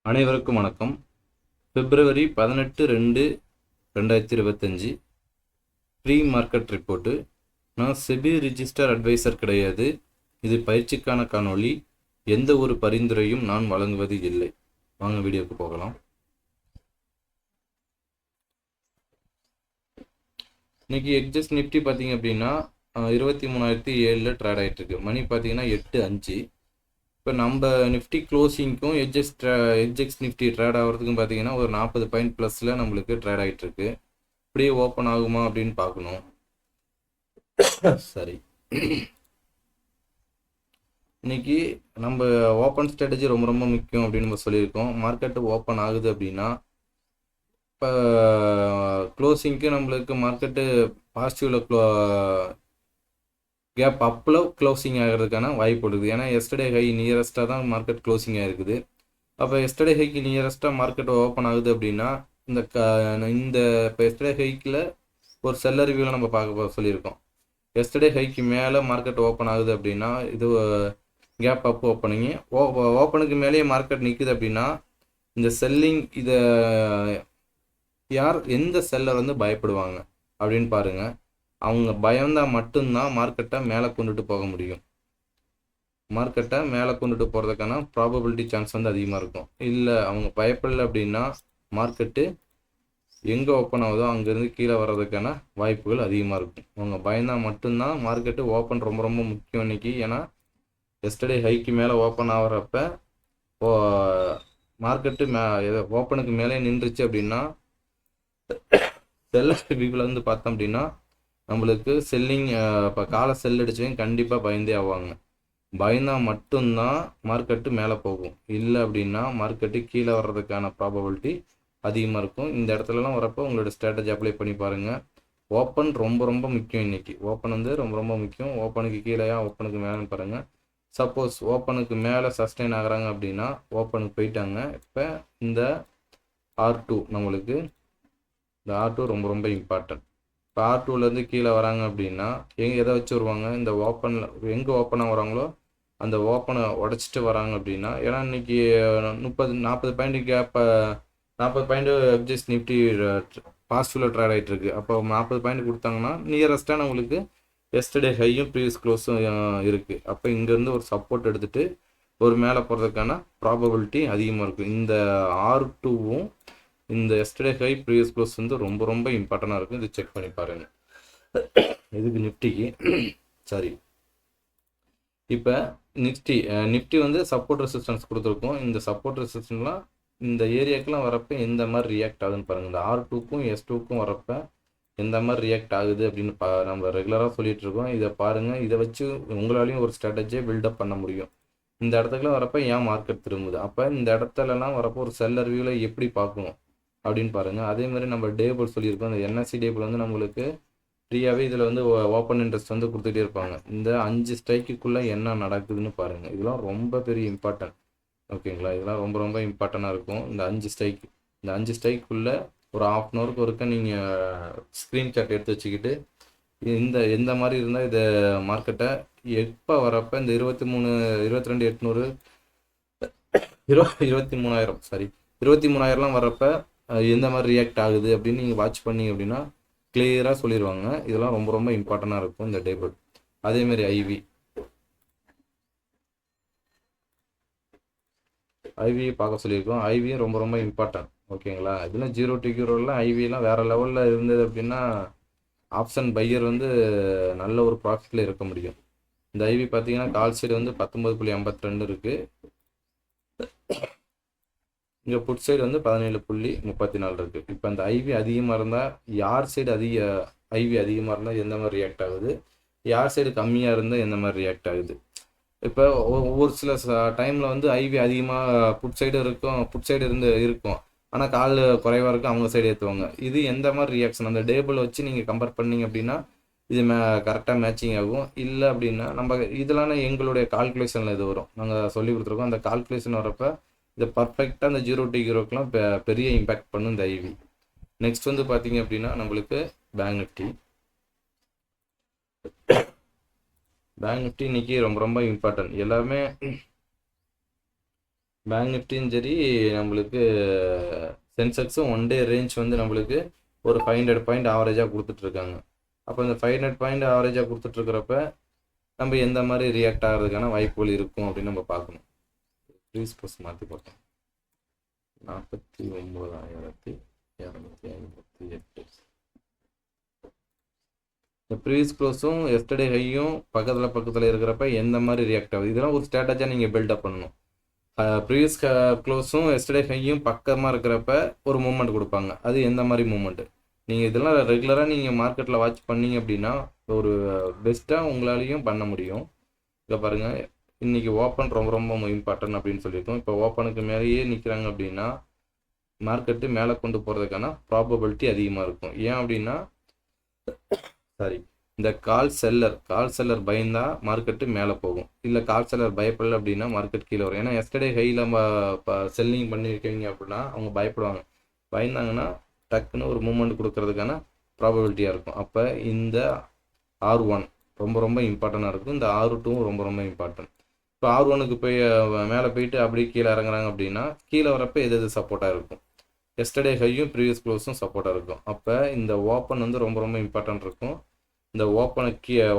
அனைவருக்கும் வணக்கம். பிப்ரவரி 18/2/2025 pre market report. நான் செபி ரிஜிஸ்டர் அட்வைசர் கிடையாது. இது பயிற்சிக்கான காணொளி. எந்த ஒரு பரிந்துரையும் நான் வழங்குவது இல்லை. வாங்க வீடியோக்கு போகலாம். இன்னைக்கு எக்ஸஸ் நிஃப்டி பார்த்தீங்க அப்படின்னா 23,007 ட்ரேட் ஆகிட்டு இருக்கு. மணி பார்த்தீங்கன்னா 8:05. இப்போ நம்ம நிஃப்டி க்ளோசிங்க்கும் எக்ஜெக்ஸ் நிஃப்டி ட்ரேட் ஆகிறதுக்கும் பார்த்தீங்கன்னா ஒரு 40 பாயிண்ட் ப்ளஸில் நம்மளுக்கு ட்ரேட் ஆகிட்டு இருக்கு. இப்படியே ஓப்பன் ஆகுமா அப்படின்னு பார்க்கணும். சரி, இன்னைக்கு நம்ம ஓப்பன் ஸ்ட்ராட்டஜி ரொம்ப ரொம்ப முக்கியம் அப்படின்னு நம்ம சொல்லியிருக்கோம். மார்க்கெட்டு ஓப்பன் ஆகுது அப்படின்னா இப்போ க்ளோசிங்க்கு நம்மளுக்கு மார்க்கெட்டு பாசிட்டிவில் கேப் அப்பில் க்ளோசிங் ஆகிறதுக்கான வாய்ப்பு இருக்குது. ஏன்னா எஸ்டர்டே ஹை நியரஸ்ட்டாக தான் மார்க்கெட் க்ளோசிங் ஆகிருக்குது. அப்போ எஸ்டர்டே ஹைக்கு நியரஸ்ட்டாக மார்க்கெட் ஓப்பன் ஆகுது அப்படின்னா இந்த இப்போ எஸ்டர்டே ஹைக்கில் ஒரு செல்லர் ரிவ்யூவில் நம்ம பார்க்க சொல்லியிருக்கோம். எஸ்டர்டே ஹைக்கு மேலே மார்க்கெட் ஓப்பன் ஆகுது அப்படின்னா இது கேப் அப் ஓப்பனிங்கு. ஓப்பனுக்கு மேலேயே மார்க்கெட் நிற்குது அப்படின்னா இந்த செல்லிங் இதை எந்த செல்லர் பயப்படுவாங்க அப்படின்னு பாருங்கள். அவங்க பயந்தால் மட்டும்தான் மார்க்கெட்டை மேலே கொண்டுட்டு போக முடியும். மார்க்கெட்டை மேலே கொண்டுட்டு போகிறதுக்கான ப்ராபபிலிட்டி சான்ஸ் அதிகமாக இருக்கும். இல்லை அவங்க பயப்படலை அப்படின்னா மார்க்கெட்டு எங்கே ஓப்பன் ஆகுதோ அங்கேருந்து கீழே வர்றதுக்கான வாய்ப்புகள் அதிகமாக இருக்கும். அவங்க பயந்தால் மட்டும்தான் மார்க்கெட்டு ஓப்பன் ரொம்ப ரொம்ப முக்கியம் இன்னைக்கு. ஏன்னா எஸ்டர்டே ஹைக்கு மேலே ஓப்பன் ஆகிறப்ப மார்க்கெட்டு ஓப்பனுக்கு மேலே நின்றுச்சு அப்படின்னா செல்லர் ரிவ்யூவில் பார்த்தோம் அப்படின்னா நம்மளுக்கு செல்லிங் இப்போ காலை செல் அடிச்சவங்க கண்டிப்பாக பயந்தே ஆவாங்க. பயந்தால் மட்டும்தான் மார்க்கெட்டு மேலே போகும். இல்லை அப்படின்னா மார்க்கெட்டு கீழே வர்றதுக்கான ப்ராபபிலிட்டி அதிகமாக இருக்கும். இந்த இடத்துலலாம் வரப்போ உங்களோட ஸ்ட்ராட்டஜி அப்ளை பண்ணி பாருங்கள். ஓப்பன் ரொம்ப ரொம்ப முக்கியம் இன்னைக்கு. ஓப்பன் ரொம்ப ரொம்ப முக்கியம். ஓப்பனுக்கு கீழேயா ஓப்பனுக்கு மேலேன்னு பாருங்கள். சப்போஸ் ஓப்பனுக்கு மேலே சஸ்டெயின் ஆகிறாங்க அப்படின்னா ஓப்பனுக்கு போயிட்டாங்க. இப்போ இந்த R2 நம்மளுக்கு இந்த R2 ரொம்ப ரொம்ப இம்பார்ட்டன்ட். இப்போ R2லேருந்து கீழே வராங்க அப்படின்னா எதை வச்சு வருவாங்க? இந்த ஓப்பனில் எங்கே ஓப்பனாக வராங்களோ அந்த ஓப்பனை உடச்சிட்டு வராங்க அப்படின்னா. ஏன்னா இன்னைக்கு 40 பாயிண்ட் கேப்பை 40 பாயிண்ட் எஃப்ஜிஎஸ் நிஃப்டி பாசிட்டிவில் ட்ரேட் ஆகிட்டு இருக்கு. அப்போ 40 பாயிண்ட் கொடுத்தாங்கன்னா நியரஸ்ட்டாக நம்மளுக்கு எஸ்டர்டே ஹையும் ப்ரீவியஸ் க்ளோஸும் இருக்குது. அப்போ இங்கேருந்து ஒரு சப்போர்ட் எடுத்துகிட்டு ஒரு மேலே போகிறதுக்கான ப்ராபபிலிட்டி அதிகமாக இருக்கும். இந்த R2வும் இந்த எஸ்டர்டே ஹை ப்ரீவியஸ் க்ளோஸ் ரொம்ப ரொம்ப இம்பார்ட்டண்டாக இருக்கும். இது செக் பண்ணி பாருங்கள். இதுக்கு நிஃப்டிக்கு சரி. இப்போ நிஃப்டி சப்போர்ட் ரெசிஸ்டன்ஸ் கொடுத்துருக்கோம். இந்த சப்போர்ட் ரெசிஸ்டன்ஸ்லாம் இந்த ஏரியாக்கெலாம் வரப்போ எந்த மாதிரி ரியாக்ட் ஆகுதுன்னு பாருங்கள். இந்த R2க்கும் S2க்கும் வரப்போ எந்த மாதிரி ரியாக்ட் ஆகுது அப்படின்னு நம்ம ரெகுலராக சொல்லிகிட்டு இருக்கோம். இதை பாருங்கள். இதை வச்சு உங்களாலையும் ஒரு ஸ்ட்ராட்டஜியை பில்டப் பண்ண முடியும். இந்த இடத்துக்குலாம் வரப்போ ஏன் மார்க்கெட் திரும்புது, அப்போ இந்த இடத்துலலாம் வரப்போ ஒரு செல்லர் வியூவில் எப்படி பார்க்கணும் அப்படின்னு பாருங்கள். அதே மாதிரி நம்ம டேபிள் சொல்லியிருக்கோம். இந்த NSE டேபிள் நம்மளுக்கு ஃப்ரீயாகவே இதில் ஓப்பன் இன்ட்ரெஸ்ட் கொடுத்துட்டே இருப்பாங்க. இந்த 5 ஸ்ட்ரைக்குள்ளே என்ன நடக்குதுன்னு பாருங்கள். இதெல்லாம் ரொம்ப பெரிய இம்பார்ட்டன்ட். ஓகேங்களா? இதெல்லாம் ரொம்ப ரொம்ப இம்பார்ட்டண்ட்டாக இருக்கும். இந்த 5 ஸ்ட்ரைக்குள்ளே ஒரு ½ ஒருக்க நீங்கள் ஸ்க்ரீன்ஷாட் எடுத்து வச்சுக்கிட்டு எந்த மாதிரி இருந்தால் இதை மார்க்கெட்டை எப்போ வரப்போ இந்த 22,800 23,000 வர்றப்ப எந்த மாதிரி ரியாக்ட் ஆகுது அப்படின்னு நீங்கள் வாட்ச் பண்ணீங்க அப்படின்னா கிளியராக சொல்லிடுவாங்க. இதெல்லாம் ரொம்ப ரொம்ப இம்பார்ட்டண்ட்டாக இருக்கும் இந்த டேபிள். அதேமாதிரி ஐவி பார்க்க சொல்லியிருக்கோம். ஐவியும் ரொம்ப ரொம்ப இம்பார்ட்டன்ட். ஓகேங்களா? இதெல்லாம் 0 to 0 ஐவியெல்லாம் வேறு லெவலில் இருந்தது அப்படின்னா ஆப்ஷன் பையர் நல்ல ஒரு ப்ராஃபிட்டில் இருக்க முடியும். இந்த ஐவி பார்த்தீங்கன்னா கால் சைடு 19.52 இருக்குது. இங்கே புட் சைடு 17.34 இருக்குது. இப்போ அந்த ஐவி அதிகமாக இருந்தால் யார் சைடு ஐவி அதிகமாக இருந்தால் எந்த மாதிரி ரியாக்ட் ஆகுது, யார் சைடு கம்மியாக இருந்தால் எந்த மாதிரி ரியாக்ட் ஆகுது. இப்போ ஒவ்வொரு சில டைமில் ஐவி அதிகமாக புட் சைடு இருக்கும். ஆனால் கால் குறைவாக இருக்கும், அவங்க சைடு ஏற்றுவாங்க. இது எந்த மாதிரி ரியாக்ஷன் அந்த டேபிள் வச்சு நீங்கள் கம்பேர் பண்ணிங்க அப்படின்னா இது கரெக்டாக மேட்சிங் ஆகும். இல்லை அப்படின்னா நம்ம இதெல்லாம் எங்களுடைய கால்குலேஷனில் இது வரும். நாங்கள் சொல்லி கொடுத்துருக்கோம். அந்த கால்குலேஷன் வரப்போ இது பர்ஃபெக்டாக அந்த 0 to 0 பெரிய இம்பேக்ட் பண்ணும் இந்த ஐவி. நெக்ஸ்ட் பார்த்தீங்க அப்படின்னா நம்மளுக்கு பேங்க் நிஃப்டி இன்னைக்கு ரொம்ப ரொம்ப இம்பார்ட்டன்ட். எல்லாமே பேங்க் நிஃப்டியும் சரி, நம்மளுக்கு சென்செக்ஸும் ஒன் டே ரேஞ்ச் வந்து நம்மளுக்கு ஒரு 500 பாயிண்ட் ஆவரேஜாக கொடுத்துட்ருக்காங்க. அப்போ இந்த 500 பாயிண்ட் ஆவரேஜாக கொடுத்துட்ருக்கிறப்ப நம்ம எந்த மாதிரி ரியாக்ட் ஆகிறதுக்கான வாய்ப்புகள் இருக்கும் அப்படின்னு நம்ம பார்க்கணும். ப்ரீஸ் ப்ளஸ் மாற்றி பார்த்தோம். 49,258. இந்த ப்ரீவியஸ் க்ளோஸும் எஸ்டர்டே ஹையும் பக்கத்தில் இருக்கிறப்ப எந்த மாதிரி ரியாக்ட் ஆகுது, இதெல்லாம் ஒரு ஸ்ட்ராட்டஜியாக நீங்கள் பில்டப் பண்ணணும். ப்ரீவியஸ் க்ளோஸும் எஸ்டர்டே ஹையும் பக்கமாக இருக்கிறப்ப ஒரு மூமெண்ட் கொடுப்பாங்க. அது எந்த மாதிரி மூமெண்ட்டு நீங்கள் இதெல்லாம் ரெகுலராக நீங்கள் மார்க்கெட்டில் வாட்ச் பண்ணீங்க அப்படின்னா ஒரு பெஸ்ட்டாக உங்களாலையும் பண்ண முடியும். இதை பாருங்கள், இன்றைக்கி ஓப்பன் ரொம்ப ரொம்ப இம்பார்ட்டன்ட் அப்படின்னு சொல்லியிருக்கோம். இப்போ ஓப்பனுக்கு மேலேயே நிற்கிறாங்க அப்படின்னா மார்க்கெட்டு மேலே கொண்டு போகிறதுக்கான ப்ராபபிலிட்டி அதிகமாக இருக்கும். ஏன் அப்படின்னா இந்த கால் செல்லர் பயந்தா மார்க்கெட்டு மேலே போகும், இல்லை கால் செல்லர் பயப்படலை அப்படின்னா மார்க்கெட் கீழே வரும். ஏன்னா எஸ்டர்டே ஹையில் இப்போ செல்லிங் பண்ணியிருக்கீங்க அப்படின்னா அவங்க பயப்படுவாங்க. பயந்தாங்கன்னா டக்குன்னு ஒரு மூமெண்ட் கொடுக்கறதுக்கான ப்ராபபிலிட்டியாக இருக்கும். அப்போ இந்த R1 ரொம்ப ரொம்ப இம்பார்ட்டண்ட்டாக இருக்கும். இந்த R2 ரொம்ப ரொம்ப இம்பார்ட்டன்ட். இப்போ R1க்கு போய் மேலே போயிட்டு அப்படி கீழே இறங்குறாங்க அப்படின்னா கீழே வரப்போ எது சப்போர்ட்டாக இருக்கும், எஸ்டர்டே ஹையும் ப்ரீவியஸ் க்ளோஸும் சப்போர்ட்டாக இருக்கும். அப்போ இந்த ஓப்பன் வந்து ரொம்ப ரொம்ப இம்பார்ட்டன்ட் இருக்கும். இந்த ஓப்பனை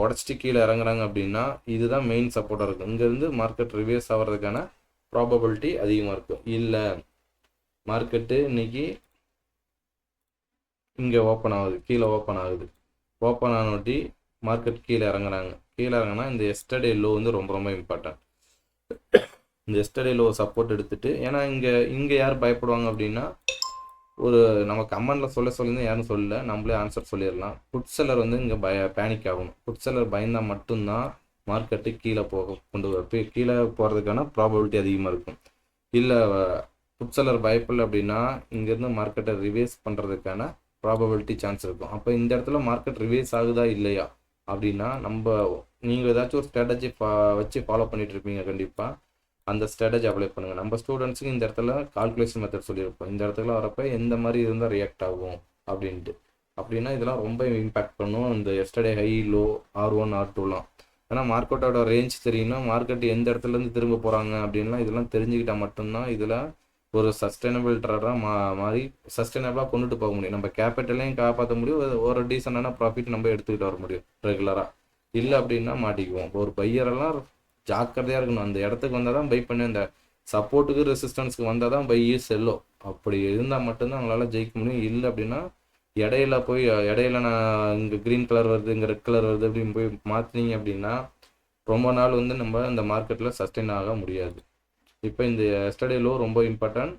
உடச்சிட்டு கீழே இறங்குறாங்க அப்படின்னா இதுதான் மெயின் சப்போர்ட்டாக இருக்கும். இங்கேருந்து மார்க்கெட் ரிவர்ஸ் ஆகிறதுக்கான ப்ராபபிலிட்டி அதிகமாக இருக்கும். இல்லை மார்க்கெட்டு இன்னைக்கு இங்கே ஓப்பன் ஆகுது, கீழே ஓப்பன் ஆகுது, ஓப்பன் ஆனோட்டி மார்க்கெட் கீழே இறங்குனா இந்த எஸ்டர்டே லோ வந்து ரொம்ப ரொம்ப இம்பார்ட்டன்ட். இந்த எஸ்டர்டே லோ சப்போர்ட் எடுத்துட்டு, ஏன்னா இங்கே யார் பயப்படுவாங்க அப்படின்னா ஒரு நம்ம கமெண்டில் சொல்லியிருந்தா யாரும் சொல்லலை, நம்மளே ஆன்சர் சொல்லிடலாம். புட் செல்லர் வந்து இங்கே பேனிக் ஆகணும். புட் செல்லர் பயந்தால் மட்டும்தான் மார்க்கெட்டு கீழே கீழே போகிறதுக்கான ப்ராபபிலிட்டி அதிகமாக இருக்கும். இல்லை புட் செல்லர் பயப்படலை அப்படின்னா இங்கேருந்து மார்க்கெட்டை ரிவேஸ் பண்ணுறதுக்கான ப்ராபபிலிட்டி சான்ஸ் இருக்கும். அப்போ இந்த இடத்துல மார்க்கெட் ரிவேஸ் ஆகுதா இல்லையா அப்படின்னா நீங்கள் ஏதாச்சும் ஒரு ஸ்ட்ராட்டஜி வச்சு ஃபாலோ பண்ணிட்டு இருப்பீங்க. கண்டிப்பாக அந்த ஸ்ட்ராட்டஜி அப்ளை பண்ணுங்கள். நம்ம ஸ்டூடெண்ட்ஸுக்கு இந்த இடத்துல கால்குலேஷன் மெத்தட் சொல்லியிருப்போம். இந்த இடத்துல வரப்போ எந்த மாதிரி இருந்தால் ரியாக்ட் ஆகும் அப்படின்ட்டு. அப்படின்னா இதெல்லாம் ரொம்ப இம்பேக்ட் பண்ணும் இந்த எஸ்டர்டே ஹை லோ R1 R2லாம். ஏன்னா மார்க்கெட்டோட ரேஞ்ச் தெரியணும், மார்க்கெட் எந்த இடத்துலேருந்து திரும்ப போகிறாங்க அப்படின்லாம் இதெல்லாம் தெரிஞ்சுக்கிட்டால் மட்டும்தான் இதில் ஒரு சஸ்டைனபிள் ட்ரேடாக மாறி சஸ்டைனபிளாக கொண்டுட்டு போக முடியும். நம்ம கேபிட்டலையும் காப்பாற்ற முடியும், ஒரு டீசெண்டான ப்ராஃபிட் நம்ம எடுத்துக்கிட்டு வர முடியும் ரெகுலராக. இல்லை அப்படின்னா மாட்டிக்குவோம். ஒரு பையரெல்லாம் ஜாக்கிரதையாக இருக்கணும். அந்த இடத்துக்கு வந்தால் தான் பை பண்ணி, அந்த சப்போர்ட்டுக்கு ரெசிஸ்டன்ஸுக்கு வந்தால் தான் பையு செல்லோ. அப்படி இருந்தால் மட்டும்தான் அவங்களால ஜெயிக்க முடியும். இல்லை அப்படின்னா இடையில நான் இங்கே க்ரீன் கலர் வருது, இங்கே ரெட் கலர் வருது அப்படின்னு போய் மாற்றினீங்க அப்படின்னா ரொம்ப நாள் வந்து நம்ம இந்த மார்க்கெட்டில் சஸ்டெயின் ஆக முடியாது. இப்போ இந்த எஸ்டர்டே லோ ரொம்ப இம்பார்ட்டன்ட்,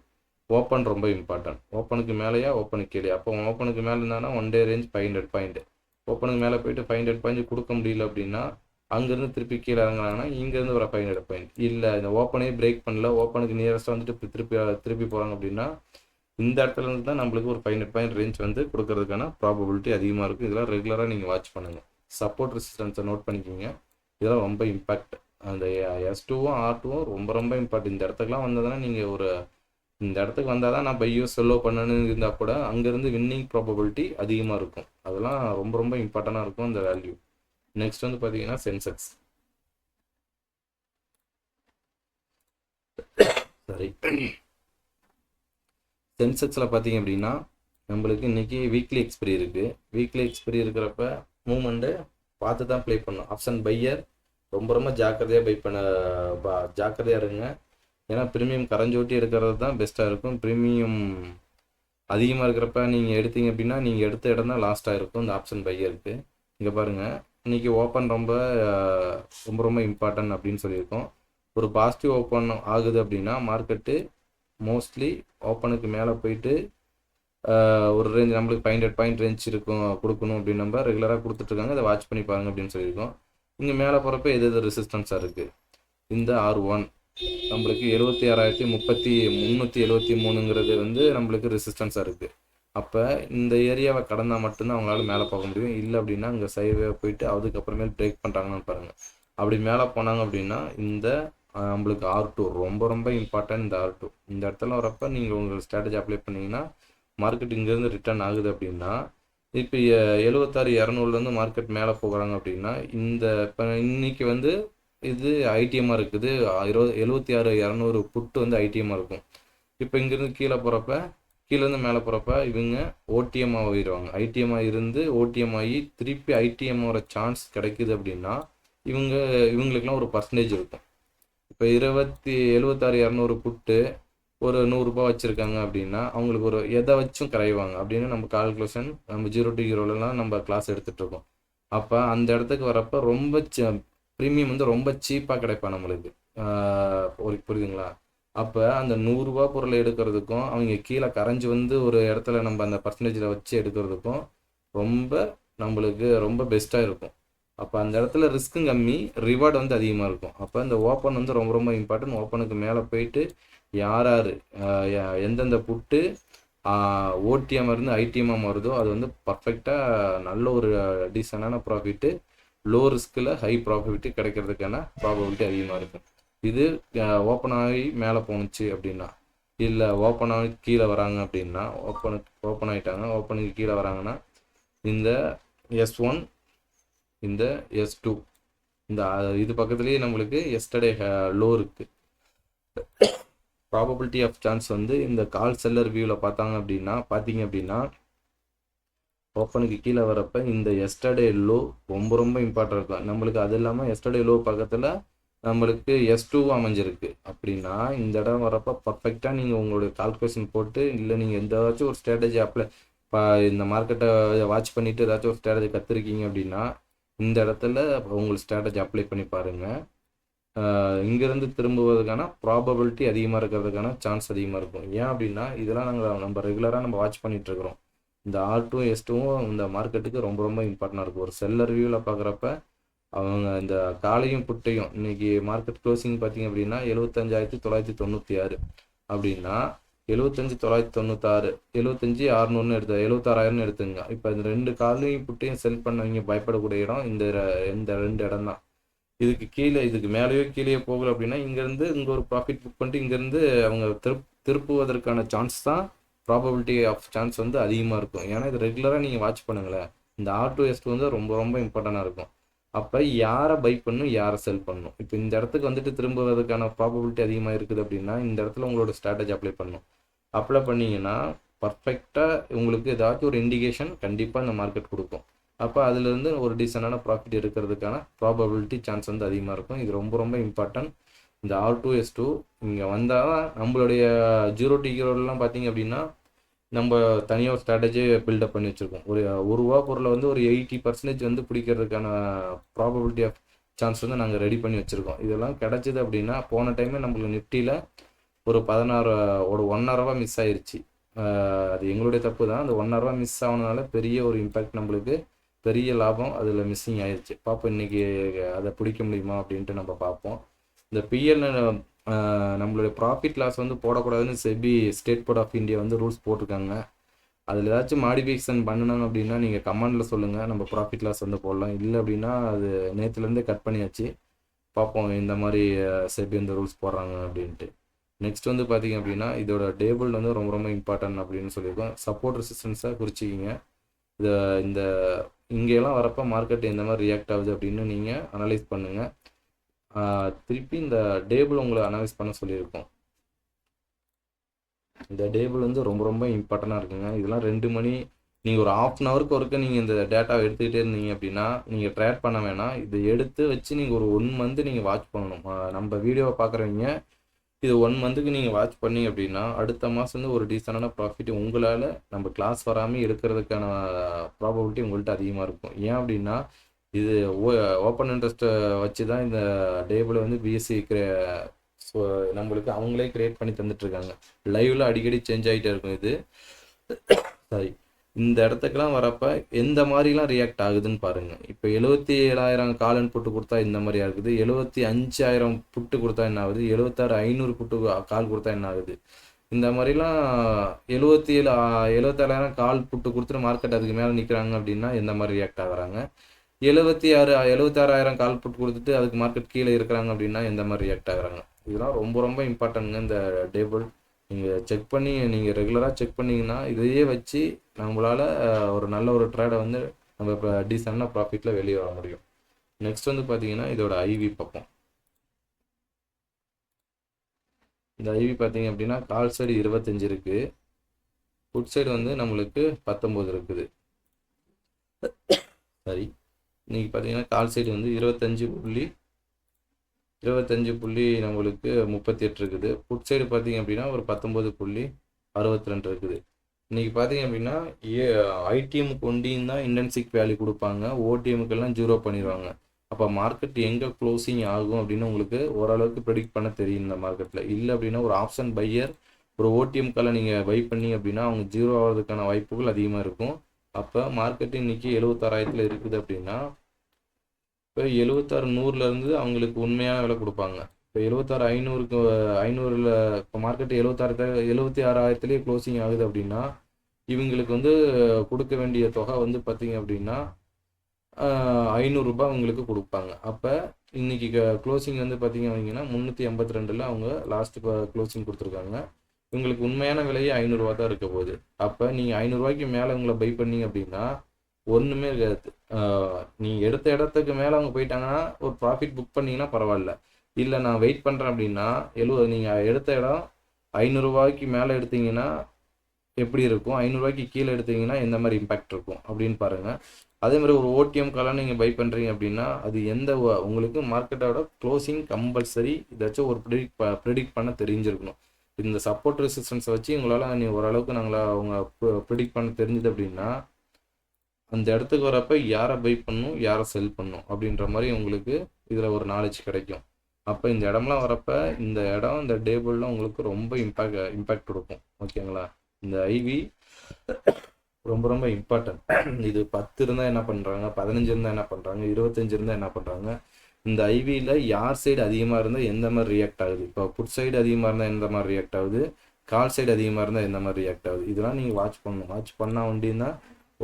ஓப்பன் ரொம்ப இம்பார்ட்டன்ட். ஓப்பனுக்கு மேலேயா ஓப்பனுக்கு கீழே. அப்போ ஓப்பனுக்கு மேலே இருந்தானா ஒன் டே ரேஞ்ச் 500 பாயிண்ட். ஓப்பனுக்கு மேலே போயிட்டு 500 பாயிண்ட் கொடுக்க முடியல அப்படின்னா அங்கேருந்து திருப்பி கீழே இறங்குறாங்கன்னா இங்கேருந்து ஒரு 500 பாயிண்ட். இல்லை இந்த ஓப்பனே பிரேக் பண்ணல, ஓப்பனுக்கு நியரஸ்ட்டாக வந்துட்டு திருப்பி போகிறாங்க அப்படின்னா இந்த இடத்துல இருந்து தான் நம்மளுக்கு ஒரு 500 பாயிண்ட் ரேஞ்ச் வந்து கொடுக்கறதுக்கான ப்ராபபிலிட்டி அதிகமாக இருக்கும். இதெல்லாம் ரெகுலராக நீங்கள் வாட்ச் பண்ணுங்கள். சப்போர்ட் ரெசிஸ்டன்ஸை நோட் பண்ணிக்கிங்க. இதெல்லாம் ரொம்ப இம்பாக்ட். அந்த S2வும் R2வும் ரொம்ப ரொம்ப இம்பார்ட்டன்ட். இந்த இடத்துக்குலாம் வந்ததுன்னா நீங்கள் இந்த இடத்துக்கு வந்தால் தான் நான் பையோ செல்லோ பண்ணணுன்னு இருந்தால் கூட அங்கேருந்து வின்னிங் ப்ராபபிலிட்டி அதிகமாக இருக்கும். அதெல்லாம் ரொம்ப ரொம்ப இம்பார்ட்டண்ட்டாக இருக்கும் இந்த வேல்யூ. நெக்ஸ்ட் வந்து பார்த்தீங்கன்னா சென்செக்ஸ். சரி, சென்செக்ஸில் பார்த்தீங்க அப்படின்னா நம்மளுக்கு இன்றைக்கி வீக்லி எக்ஸ்பிரி இருக்குது. வீக்லி எக்ஸ்பிரி இருக்கிறப்ப மூமெண்ட்டு பார்த்து தான் ப்ளே பண்ணணும். ஆப்ஷன் பையர் ரொம்ப ரொம்ப ஜாக்கிரதையாக இருங்க. ஏன்னா ப்ரீமியம் கரைஞ்சோட்டி எடுக்கிறது தான் பெஸ்ட்டாக இருக்கும். ப்ரீமியம் அதிகமாக இருக்கிறப்ப நீங்கள் எடுத்தீங்க அப்படின்னா நீங்கள் எடுத்த இடம் தான் லாஸ்ட்டாக இருக்கும் இந்த ஆப்ஷன் பையருக்கு. இங்கே பாருங்கள், இன்றைக்கி ஓப்பன் ரொம்ப ரொம்ப இம்பார்ட்டன்ட் அப்படின்னு சொல்லியிருக்கோம். ஒரு பாசிட்டிவ் ஓப்பன் ஆகுது அப்படின்னா மார்க்கெட்டு மோஸ்ட்லி ஓப்பனுக்கு மேலே போயிட்டு ஒரு ரேஞ்ச் நம்மளுக்கு 500 பாயிண்ட் ரேஞ்ச் கொடுக்கணும் அப்படின்னு நம்ம ரெகுலராக கொடுத்துட்ருக்காங்க. அதை வாட்ச் பண்ணி பாருங்க அப்படின்னு சொல்லியிருக்கோம். இங்கே மேலே போகிறப்ப எது ரெசிஸ்டன்ஸாக இருக்குது, இந்த R1 நம்மளுக்கு 76,373 வந்து நம்மளுக்கு ரெசிஸ்டன்ஸாக இருக்குது. அப்போ இந்த ஏரியாவை கடந்தால் மட்டும்தான் அவங்களால மேலே போக முடியும். இல்லை அப்படின்னா இங்கே சைவே போயிட்டு அதுக்கப்புறமேல் பிரேக் பண்ணுறாங்கன்னு பாருங்கள். அப்படி மேலே போனாங்க அப்படின்னா இந்த நம்மளுக்கு R2 ரொம்ப ரொம்ப இம்பார்ட்டன்ட். இந்த R2 இந்த இடத்துல வரப்போ நீங்கள் உங்கள் ஸ்ட்ராட்டஜி அப்ளை பண்ணிங்கன்னா மார்க்கெட் இங்கேருந்து ரிட்டர்ன் ஆகுது அப்படின்னா இப்போ 76,200 மார்க்கெட் மேலே போகிறாங்க அப்படின்னா இந்த இப்போ இன்னைக்கு வந்து இது ஐடிஎம்மாக இருக்குது. 76,200 புட்டு வந்து ஐடிஎம்மாக இருக்கும். இப்போ இங்கேருந்து கீழே போகிறப்ப, கீழேருந்து மேலே போகிறப்ப இவங்க ஓடிஎம் ஆகிடுவாங்க. ஐடிஎம்மாக இருந்து ஓடிஎம் ஆகி திருப்பி ஐடிஎம்மோட சான்ஸ் கிடைக்குது அப்படின்னா இவங்களுக்கெல்லாம் ஒரு பர்சன்டேஜ் இருக்கும். இப்போ 76,200 புட்டு ஒரு 100 ரூபாய் வச்சுருக்காங்க அப்படின்னா அவங்களுக்கு ஒரு எதை வச்சும் கரைவாங்க அப்படின்னு நம்ம கால்குலேஷன் நம்ம 0 to 0 நம்ம கிளாஸ் எடுத்துகிட்டு இருக்கோம். அப்போ அந்த இடத்துக்கு வரப்போ ரொம்ப ப்ரீமியம் வந்து ரொம்ப சீப்பாக கிடைப்பா நம்மளுக்கு. புரியுதுங்களா? அப்போ அந்த 100 ரூபா பொருளை எடுக்கிறதுக்கும் அவங்க கீழே கரைஞ்சி வந்து ஒரு இடத்துல நம்ம அந்த பர்சன்டேஜில் வச்சு எடுக்கிறதுக்கும் ரொம்ப நம்மளுக்கு ரொம்ப பெஸ்ட்டாக இருக்கும். அப்போ அந்த இடத்துல ரிஸ்க்கும் கம்மி, ரிவார்டு வந்து அதிகமாக இருக்கும். அப்போ இந்த ஓப்பன் வந்து ரொம்ப ரொம்ப இம்பார்ட்டன்ட். ஓப்பனுக்கு மேலே போயிட்டு யார் எந்தெந்த புட்டு ஓடிஎம் இருந்து ஐடிஎம்மாக வருதோ அது வந்து பர்ஃபெக்டாக நல்ல ஒரு டீசெண்டான ப்ராஃபிட்டு, லோ ரிஸ்கில் ஹை ப்ராஃபிட்டு கிடைக்கிறதுக்கான ப்ராபபிலிட்டி அதிகமாக இருக்கும். இது ஓப்பன் ஆகி மேலே போணுச்சு அப்படின்னா, இல்லை ஓப்பன் ஆகி கீழே வராங்க அப்படின்னா, ஓப்பன் ஆகிட்டாங்க, ஓப்பனுக்கு கீழே வராங்கன்னா இந்த S1 இந்த S2 இந்த இது பக்கத்துலேயே நம்மளுக்கு எஸ்டர்டே லோ இருக்குது. ப்ராபபிலிட்டி ஆஃப் சான்ஸ் வந்து இந்த கால் செல்லர் வியூவில் பார்த்தீங்க அப்படின்னா ஓப்பனுக்கு கீழே வரப்போ இந்த எஸ்டர்டே லோ ரொம்ப ரொம்ப இம்பார்ட்டன்ட் இருக்கும் நம்மளுக்கு. அது இல்லாமல் எஸ்டர்டே லோ பக்கத்தில் நம்மளுக்கு S2 அமைஞ்சிருக்கு அப்படின்னா இந்த இடம் வரப்போ பர்ஃபெக்டாக நீங்கள் உங்களுடைய கால்குலேஷன் போட்டு, இல்லை நீங்கள் எந்தாச்சும் ஒரு ஸ்ட்ராட்டஜி இந்த மார்க்கெட்டை வாட்ச் பண்ணிவிட்டு ஏதாச்சும் ஒரு ஸ்ட்ராட்டஜி கற்றுருக்கீங்க அப்படின்னா இந்த இடத்துல உங்களுக்கு ஸ்ட்ராட்டஜி அப்ளை பண்ணி பாருங்கள். இங்கேருந்து திரும்புவதற்கான ப்ராபபிலிட்டி அதிகமாக இருக்கிறதுக்கான சான்ஸ் அதிகமாக இருக்கும். ஏன் அப்படின்னா இதெல்லாம் நம்ம ரெகுலராக நம்ம வாட்ச் பண்ணிகிட்ருக்குறோம். இந்த R2 S2வும் இந்த மார்க்கெட்டுக்கு ரொம்ப ரொம்ப இம்பார்ட்டண்டாக இருக்கும். ஒரு செல்லர் வியூவில் பார்க்குறப்ப அவங்க இந்த காலையும் புட்டையும் இன்றைக்கி மார்க்கெட் க்ளோசிங் பார்த்திங்க அப்படின்னா 75,996 அப்படின்னா 75,996 75,600 76,000 எடுத்துங்க. இப்போ இந்த 2 காலையும் புட்டையும் செல் பண்ணவங்க பயப்படக்கூடிய இடம் இந்த 2 இடம் தான். இதுக்கு மேலேயோ கீழே போகலை அப்படின்னா இங்கேருந்து இங்கே ஒரு ப்ராஃபிட் புக் பண்ணிட்டு இங்கேருந்து அவங்க திருப்புவதற்கான சான்ஸ் தான் ப்ராபபிலிட்டி ஆஃப் சான்ஸ் வந்து அதிகமாக இருக்கும். ஏன்னா இது ரெகுலராக நீங்கள் வாட்ச் பண்ணுங்களேன். இந்த R2 S2 வந்து ரொம்ப ரொம்ப இம்பார்ட்டண்டாக இருக்கும். அப்போ யாரை பை பண்ணணும், யாரை செல் பண்ணணும். இப்போ இந்த இடத்துக்கு வந்துட்டு திரும்புவதற்கான ப்ராபபிலிட்டி அதிகமாக இருக்குது அப்படின்னா இந்த இடத்துல உங்களோட ஸ்ட்ராட்டஜி அப்ளை பண்ணணும். அப்ளை பண்ணிங்கன்னா பர்ஃபெக்டாக உங்களுக்கு ஏதாச்சும் ஒரு இண்டிகேஷன் கண்டிப்பாக இந்த மார்க்கெட் கொடுக்கும். அப்போ அதுலேருந்து ஒரு டீசெண்டான ப்ராஃபிட் எடுக்கிறதுக்கான ப்ராபபிலிட்டி சான்ஸ் வந்து அதிகமாக இருக்கும். இது ரொம்ப ரொம்ப இம்பார்ட்டன்ட். இந்த R2 S2 இங்கே வந்தால் தான் நம்மளுடைய 0 to 0 பார்த்தீங்க அப்படின்னா நம்ம தனியாக ஒரு ஸ்ட்ராட்டஜி பில்டப் பண்ணி வச்சுருக்கோம். ஒரு ரூபா பொருளை வந்து ஒரு 80% வந்து பிடிக்கிறதுக்கான ப்ராபபிலிட்டி ஆஃப் சான்ஸ் வந்து நாங்கள் ரெடி பண்ணி வச்சுருக்கோம். இதெல்லாம் கிடச்சிது அப்படின்னா போன டைமே நம்மளுக்கு நிஃப்டியில் ஒரு 1.5 ரூபா மிஸ் ஆயிடுச்சு. அது எங்களுடைய தப்பு தான். அந்த 1.5 ரூபா மிஸ் ஆனதுனால பெரிய ஒரு இம்பேக்ட், நம்மளுக்கு பெரிய லாபம் அதில் மிஸ்ஸிங் ஆயிடுச்சு. பார்ப்போம் இன்றைக்கி அதை பிடிக்க முடியுமா அப்படின்ட்டு நம்ம பார்ப்போம். இந்த பிஎல் நம்மளுடைய ப்ராஃபிட் லாஸ் வந்து போடக்கூடாதுன்னு SEBI state board of India வந்து ரூல்ஸ் போட்டிருக்காங்க. அதில் ஏதாச்சும் மாடிஃபிகேஷன் பண்ணணும் அப்படின்னா நீங்கள் கமெண்டில் சொல்லுங்கள், நம்ம ப்ராஃபிட் லாஸ் வந்து போடலாம். இல்லை அப்படின்னா அது நேற்றுலேருந்தே கட் பண்ணியாச்சு. பார்ப்போம் இந்த மாதிரி செபி வந்து ரூல்ஸ் போடுறாங்க அப்படின்ட்டு. நெக்ஸ்ட் வந்து பார்த்திங்க அப்படின்னா இதோட டேபிள் வந்து ரொம்ப ரொம்ப இம்பார்ட்டன்ட் அப்படின்னு சொல்லியிருக்கோம். சப்போர்ட் ரெசிஸ்டன்ஸாக குறிச்சிக்கிங்க. இந்த இங்கெல்லாம் வரப்போ மார்க்கெட் எந்த மாதிரி ரியாக்ட் ஆகுது அப்படின்னு நீங்கள் அனலைஸ் பண்ணுங்கள். திருப்பி இந்த டேபிள் உங்களை அனலைஸ் பண்ண சொல்லியிருக்கோம். இந்த டேபிள் வந்து ரொம்ப ரொம்ப இம்பார்ட்டண்டாக இருக்குங்க. இதெல்லாம் 2 மணி நீங்கள் ஒரு 1/2 ஹவருக்கு ஒருக்க நீங்கள் இந்த டேட்டாவை எடுத்துக்கிட்டே இருந்தீங்க அப்படின்னா நீங்கள் ட்ரேட் பண்ண வேணாம். இதை எடுத்து வச்சு நீங்கள் ஒரு 1 மந்த் நீங்கள் வாட்ச் பண்ணணும். நம்ம வீடியோவை பார்க்குறவங்க இது 1 மந்த்துக்கு நீங்கள் வாட்ச் பண்ணீங்க அப்படின்னா அடுத்த மாதம் வந்து ஒரு டீசெண்டான ப்ராஃபிட் உங்களால் நம்ம கிளாஸ் வராமல் எடுக்கிறதுக்கான ப்ராபபிலிட்டி உங்கள்கிட்ட அதிகமாக இருக்கும். ஏன் அப்படின்னா இது ஓப்பன் இன்ட்ரெஸ்ட்டை வச்சு தான் இந்த டேபிளை வந்து பிஎஸ்சி நம்மளுக்கு அவங்களே கிரியேட் பண்ணி தந்துட்டுருக்காங்க. லைவில் அடிக்கடி சேஞ்ச் ஆகிட்டே இருக்கும். இது சாரி இந்த இடத்துக்கெல்லாம் வரப்போ எந்த மாதிரிலாம் ரியாக்ட் ஆகுதுன்னு பாருங்கள். இப்போ 77,000 காலன் புட்டு கொடுத்தா இந்த மாதிரியா இருக்குது, 75,000 புட்டு கொடுத்தா என்ன ஆகுது, 76,500 புட்டு கால் கொடுத்தா என்ன ஆகுது. இந்த மாதிரிலாம் 77,000 கால் புட்டு கொடுத்துட்டு மார்க்கெட் அதுக்கு மேலே நிற்கிறாங்க அப்படின்னா எந்த மாதிரி ரியாக்ட் ஆகுறாங்க. 76,000 கால் புட்டு கொடுத்துட்டு அதுக்கு மார்க்கெட் கீழே இருக்கிறாங்க அப்படின்னா எந்த மாதிரி ரியாக்ட் ஆகுறாங்க. இதெல்லாம் ரொம்ப ரொம்ப இம்பார்ட்டன்ட்ங்க. இந்த டேபிள் நீங்கள் செக் பண்ணி நீங்கள் ரெகுலராக செக் பண்ணிங்கன்னா இதையே வச்சு நம்மளால் ஒரு நல்ல ஒரு ட்ரேடை வந்து நம்ம இப்போ டீசெண்டான ப்ராஃபிட்டில் வெளியே வர முடியும். நெக்ஸ்ட் வந்து பார்த்தீங்கன்னா இதோட ஐவி பார்ப்போம். இந்த ஐவி பார்த்தீங்க அப்படின்னா கால் சைடு 25 இருக்குது, புட் சைடு வந்து நம்மளுக்கு 19 இருக்குது. சரி, இன்னைக்கு பார்த்தீங்கன்னா கால் சைடு வந்து 25 புள்ளி நம்மளுக்கு 38 இருக்குது. புட் சைடு பார்த்தீங்க அப்படின்னா ஒரு 19.62 இருக்குது. இன்னைக்கு பார்த்தீங்க அப்படின்னா ஐடிஎம்க்கு ஒண்டியும் தான் இன்டென்சிக் வேல்யூ கொடுப்பாங்க, ஓடிஎம்க்கெல்லாம் ஜீரோ பண்ணிடுவாங்க. அப்போ மார்க்கெட் எங்கே க்ளோசிங் ஆகும் அப்படின்னு உங்களுக்கு ஓரளவுக்கு ப்ரெடிக்ட் பண்ண தெரியும் இந்த மார்க்கெட்டில். இல்லை அப்படின்னா ஒரு ஆப்ஷன் பையர் ஒரு ஓடிஎம்க்கால நீங்கள் பை பண்ணி அப்படின்னா அவங்க ஜீரோ ஆகிறதுக்கான வாய்ப்புகள் அதிகமாக இருக்கும். அப்போ மார்க்கெட்டு இன்றைக்கி 76,000 இருக்குது அப்படின்னா இப்போ 76,100லேருந்து அவங்களுக்கு உண்மையான விலை கொடுப்பாங்க. இப்போ 76,500க்கு 500ல் இப்போ மார்க்கெட்டு 76,000 க்ளோசிங் ஆகுது அப்படின்னா இவங்களுக்கு வந்து கொடுக்க வேண்டிய தொகை வந்து பார்த்திங்க அப்படின்னா 500 அவங்களுக்கு கொடுப்பாங்க. அப்போ இன்றைக்கி க்ளோசிங் வந்து பார்த்திங்க அப்படின்னா 382 அவங்க லாஸ்ட்டு க்ளோசிங் கொடுத்துருக்காங்க. இவங்களுக்கு உண்மையான விலையே 500 தான் இருக்க போகுது. அப்போ நீங்கள் 500 மேலே இவங்களை பை பண்ணீங்க அப்படின்னா ஒன்றுமே இருக்காது. நீங்கள் எடுத்த இடத்துக்கு மேலே அவங்க போயிட்டாங்கன்னா ஒரு ப்ராஃபிட் புக் பண்ணிங்கன்னா பரவாயில்ல. இல்லை நான் வெயிட் பண்ணுறேன் அப்படின்னா நீங்கள் எடுத்த இடம் 500 மேலே எடுத்தீங்கன்னா எப்படி இருக்கும், 500 கீழே எடுத்தீங்கன்னா எந்த மாதிரி இம்பேக்ட் இருக்கும் அப்படின்னு பாருங்கள். அதே மாதிரி ஒரு ஓடிஎம்காலாம் நீங்கள் பை பண்ணுறீங்க அப்படின்னா அது உங்களுக்கு மார்க்கெட்டோட க்ளோசிங் கம்பல்சரி இதாச்சும் ஒரு ப்ரிடிக்ட் பண்ண தெரிஞ்சிருக்கணும். இந்த சப்போர்ட் ரெசிஸ்டன்ஸை வச்சு உங்களால் ஓரளவுக்கு அவங்க ப்ரிடிக்ட் பண்ண தெரிஞ்சுது அப்படின்னா அந்த இடத்துக்கு வரப்போ யாரை பை பண்ணணும் யாரை செல் பண்ணணும் அப்படின்ற மாதிரி உங்களுக்கு இதில் ஒரு நாலேஜ் கிடைக்கும். அப்போ இந்த இடம்லாம் வரப்போ இந்த டேபிள்லாம் உங்களுக்கு ரொம்ப இம்பேக்ட் கொடுக்கும். ஓகேங்களா? இந்த ஐவி ரொம்ப ரொம்ப இம்பார்ட்டன்ட். இது 10 இருந்தால் என்ன பண்ணுறாங்க, 15 இருந்தால் என்ன பண்ணுறாங்க, 25 இருந்தால் என்ன பண்ணுறாங்க, இந்த ஐவியில் யார் சைடு அதிகமாக இருந்தால் எந்த மாதிரி ரியாக்ட் ஆகுது, இப்போ புட் சைடு அதிகமாக இருந்தால் எந்த மாதிரி ரியாக்ட் ஆகுது, கால் சைடு அதிகமாக இருந்தால் எந்த மாதிரி ரியாக்ட் ஆகுது, இதெல்லாம் நீங்கள் வாட்ச் பண்ணணும். வாட்ச் பண்ணால் அப்படின்னா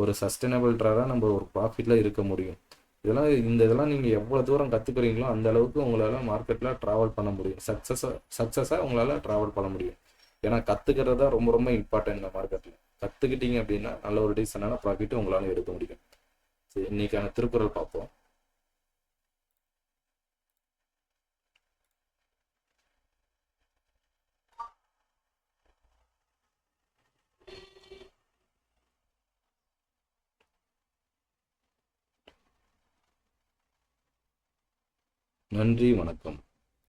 ஒரு சஸ்டைனபிள் ட்ராடாக நம்ம ஒரு ப்ராஃபிட்டில் இருக்க முடியும். இதெல்லாம் நீங்கள் எவ்வளோ தூரம் கற்றுக்குறீங்களோ அந்த அளவுக்கு உங்களால் மார்க்கெட்டில் ட்ராவல் பண்ண முடியும். சக்ஸஸாக உங்களால் ட்ராவல் பண்ண முடியும். ஏன்னா கற்றுக்கிறது தான் ரொம்ப ரொம்ப இம்பார்ட்டன்ட் இந்த மார்க்கெட்டில். கற்றுக்கிட்டீங்க அப்படின்னா நல்ல ஒரு டீசனான ப்ராஃபிட்டு உங்களால் எடுக்க முடியும். சரி, இன்னைக்கான திருக்குறள் பார்ப்போம். நன்றி, வணக்கம்.